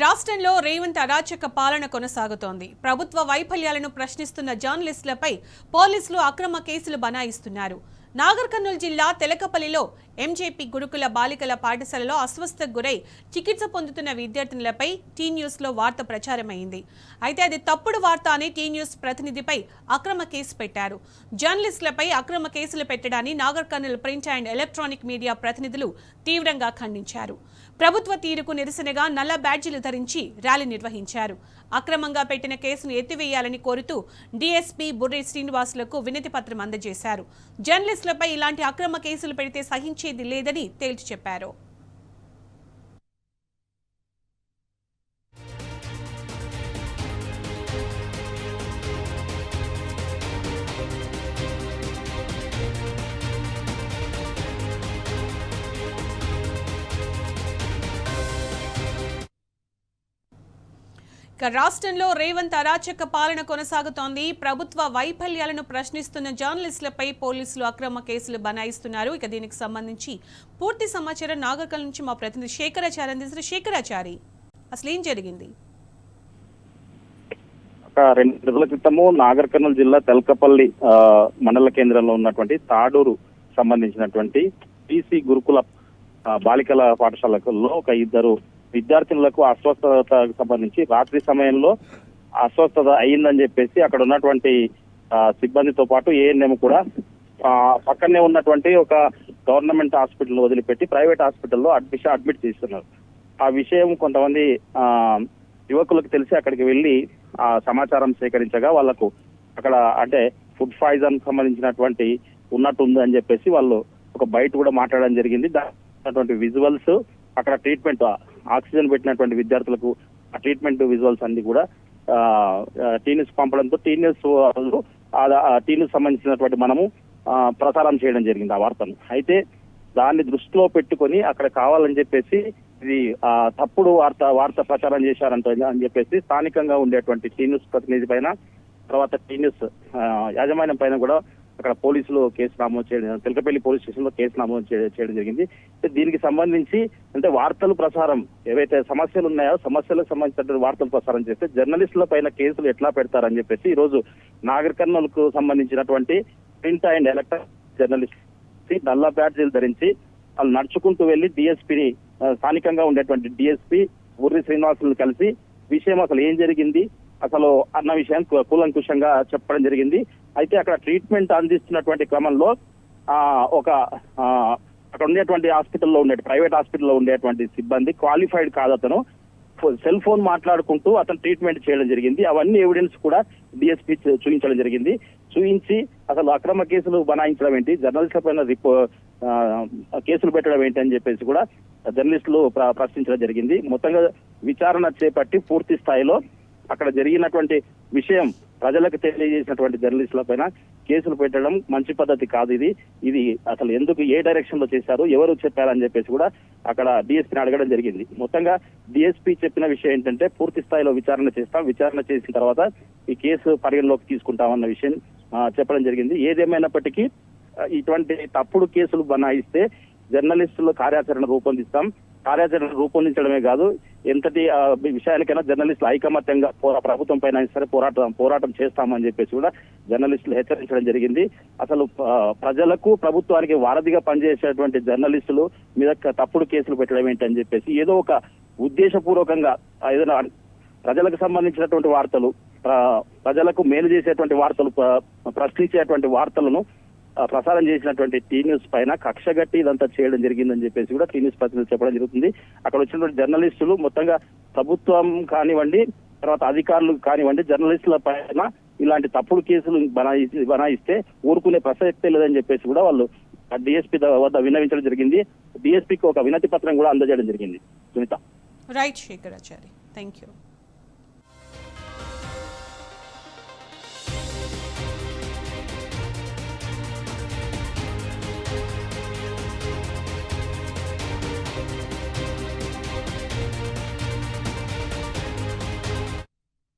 రాష్ట్రంలో రేవంత్ అరాచక పాలన కొనసాగుతోంది. ప్రభుత్వ వైఫల్యాలను ప్రశ్నిస్తున్న జర్నలిస్టులపై పోలీసులు అక్రమ కేసులు బనాయిస్తున్నారు. నాగర్ కర్నూలు జిల్లా తెలకపల్లిలో ఎంజేపీ గురుకుల బాలికల పాఠశాలలో అస్వస్థకు గురై చికిత్స పొందుతున్న విద్యార్థినులపై టీ న్యూస్లో వార్త ప్రచారమైంది. అయితే అది తప్పుడు వార్త అని టీ న్యూస్ ప్రతినిధిపై అక్రమ కేసు పెట్టారు. జర్నలిస్టులపై అక్రమ కేసులు పెట్టడాన్ని Nagar Kurnool print and electronic media ప్రతినిధులు తీవ్రంగా ఖండించారు. ప్రభుత్వ తీరుకు నిరసనగా నల్ల బ్యాడ్జీలు ధరించి ర్యాలీ నిర్వహించారు. అక్రమంగా పెట్టిన కేసును ఎత్తివేయాలని కోరుతూ డీఎస్పీ బుర్రి శ్రీనివాసులకు వినతి పత్రం అందజేశారు. జర్నలిస్టులపై ఇలాంటి అక్రమ కేసులు పెడితే సహించేది లేదని తేల్చి చెప్పారు. రాష్ట్రంలో రేవంత్ అరాచక పాలన కొనసాగుతోంది. ప్రభుత్వ వైఫల్యాలను ప్రశ్నిస్తున్న జర్నలిస్టులపై పోలీసులు అక్రమ కేసులు బనాయిస్తున్నారు. ఇక దీనికి సంబంధించి పూర్తి సమాచారం నాగర్ కర్నూలు నుంచి మా ప్రతినిధి శేఖరాచారి అందిస్తున్న. శేఖరాచారి, అసలు ఏం జరిగింది? 2 రోజుల క్రితము నాగర్ కర్నూలు జిల్లా తెలకపల్లి మండల కేంద్రంలో ఉన్నటువంటి తాడూరు సంబంధించినటువంటి టీసీ గురుకుల బాలికల పాఠశాలలో ఒక 2 విద్యార్థినులకు అస్వస్థతకు సంబంధించి రాత్రి సమయంలో అస్వస్థత అయ్యిందని చెప్పేసి అక్కడ ఉన్నటువంటి సిబ్బందితో పాటు ఏఎన్ఎం కూడా పక్కనే ఉన్నటువంటి ఒక గవర్నమెంట్ హాస్పిటల్ వదిలిపెట్టి ప్రైవేట్ హాస్పిటల్లో అడ్మిట్ చేస్తున్నారు. ఆ విషయం కొంతమంది యువకులకు తెలిసి అక్కడికి వెళ్లి ఆ సమాచారం సేకరించగా వాళ్లకు అక్కడ అంటే ఫుడ్ పాయిజన్ సంబంధించినటువంటి ఉన్నట్టుంది అని చెప్పేసి వాళ్ళు ఒక బయట కూడా మాట్లాడడం జరిగింది. దాని విజువల్స్ అక్కడ ట్రీట్మెంట్ ఆక్సిజన్ పెట్టినటువంటి విద్యార్థులకు ఆ ట్రీట్మెంట్ విజువల్స్ అన్ని కూడా టీన్యూస్ పంపడంతో టీన్యూస్ సంబంధించినటువంటి మనము ప్రసారం చేయడం జరిగింది ఆ వార్తను. అయితే దాన్ని దృష్టిలో పెట్టుకొని అక్కడ కావాలని చెప్పేసి ఇది తప్పుడు వార్త ప్రచారం చేశారంట అని చెప్పేసి స్థానికంగా ఉండేటువంటి టీన్యూస్ ప్రతినిధి పైన, తర్వాత టీన్యూస్ యాజమాన్యం పైన కూడా అక్కడ పోలీసులు కేసు నమోదు చేయడం, తెలకపల్లి పోలీస్ స్టేషన్ లో కేసు నమోదు చేయడం జరిగింది. దీనికి సంబంధించి అంటే వార్తలు ప్రసారం ఏవైతే సమస్యలు ఉన్నాయో సమస్యలకు సంబంధించిన వార్తలు ప్రసారం చేస్తే జర్నలిస్టుల పైన కేసులు ఎట్లా పెడతారని చెప్పేసి ఈ రోజు నాగర్ కర్నూలుకు సంబంధించినటువంటి ప్రింట్ అండ్ ఎలక్ట్రానిక్ జర్నలిస్ట్ నల్ల బ్యాడ్జీలు ధరించి వాళ్ళు నడుచుకుంటూ వెళ్లి డిఎస్పీని స్థానికంగా ఉండేటువంటి డిఎస్పీ బుర్రి శ్రీనివాసులను కలిసి విషయం అసలు ఏం జరిగింది అసలు అన్న విషయాన్ని కూలంకుషంగా చెప్పడం జరిగింది. అయితే అక్కడ ట్రీట్మెంట్ అందిస్తున్నటువంటి క్రమంలో అక్కడ ఉండేటువంటి హాస్పిటల్లో ప్రైవేట్ హాస్పిటల్లో ఉండేటువంటి సిబ్బంది క్వాలిఫైడ్ కాదు, అతను సెల్ ఫోన్ మాట్లాడుకుంటూ అతను ట్రీట్మెంట్ చేయడం జరిగింది. అవన్నీ ఎవిడెన్స్ కూడా డిఎస్పీ చూపించడం జరిగింది. చూపించి అసలు అక్రమ కేసులు బనాయించడం ఏంటి, జర్నలిస్టుల పైన కేసులు పెట్టడం ఏంటి అని చెప్పేసి కూడా జర్నలిస్టులు ప్రశ్నించడం జరిగింది. మొత్తంగా విచారణ చేపట్టి పూర్తి స్థాయిలో అక్కడ జరిగినటువంటి విషయం ప్రజలకు తెలియజేసినటువంటి జర్నలిస్టుల పైన కేసులు పెట్టడం మంచి పద్ధతి కాదు. ఇది అసలు ఎందుకు ఏ డైరెక్షన్ లో చేశారు, ఎవరు చెప్పారని చెప్పేసి కూడా అక్కడ డిఎస్పీని అడగడం జరిగింది. మొత్తంగా డిఎస్పీ చెప్పిన విషయం ఏంటంటే పూర్తి స్థాయిలో విచారణ చేస్తాం, విచారణ చేసిన తర్వాత ఈ కేసు పరిగణలోకి తీసుకుంటామన్న విషయం చెప్పడం జరిగింది. ఏదేమైనప్పటికీ ఇటువంటి తప్పుడు కేసులు బనాయిస్తే జర్నలిస్టులు కార్యాచరణ రూపొందిస్తాం. కార్యాచరణ రూపొందించడమే కాదు, ఎంతటి విషయానికైనా జర్నలిస్టులు ఐకమత్యంగా ప్రభుత్వం పైన సరే పోరాటం చేస్తామని చెప్పేసి కూడా జర్నలిస్టులు హెచ్చరించడం జరిగింది. అసలు ప్రజలకు ప్రభుత్వానికి వారధిగా పనిచేసేటువంటి జర్నలిస్టులు మీద తప్పుడు కేసులు పెట్టడం ఏంటని చెప్పేసి ఏదో ఒక ఉద్దేశపూర్వకంగా ఏదైనా ప్రజలకు సంబంధించినటువంటి వార్తలు, ప్రజలకు మేలు చేసేటువంటి వార్తలు, ప్రశ్నించేటువంటి వార్తలను ప్రసారం చేసినటువంటి టీ న్యూస్ పైన కక్షగట్టి ఇదంతా చేయడం జరిగిందని చెప్పేసి కూడా టీ న్యూస్ ప్రతినిధులు చెప్పడం జరుగుతుంది. అక్కడ వచ్చినటువంటి జర్నలిస్టులు మొత్తంగా ప్రభుత్వం కానివ్వండి, తర్వాత అధికారులు కానివ్వండి, జర్నలిస్టుల పైన ఇలాంటి తప్పుడు కేసులు బనాయిస్తే ఊరుకునే ప్రసక్తే లేదని చెప్పేసి కూడా వాళ్ళు డిఎస్పీ వద్ద విన్నవించడం జరిగింది. డిఎస్పీకి ఒక వినతి పత్రం కూడా అందజేయడం జరిగింది. Sunitha. Right Shekharachari, thank you.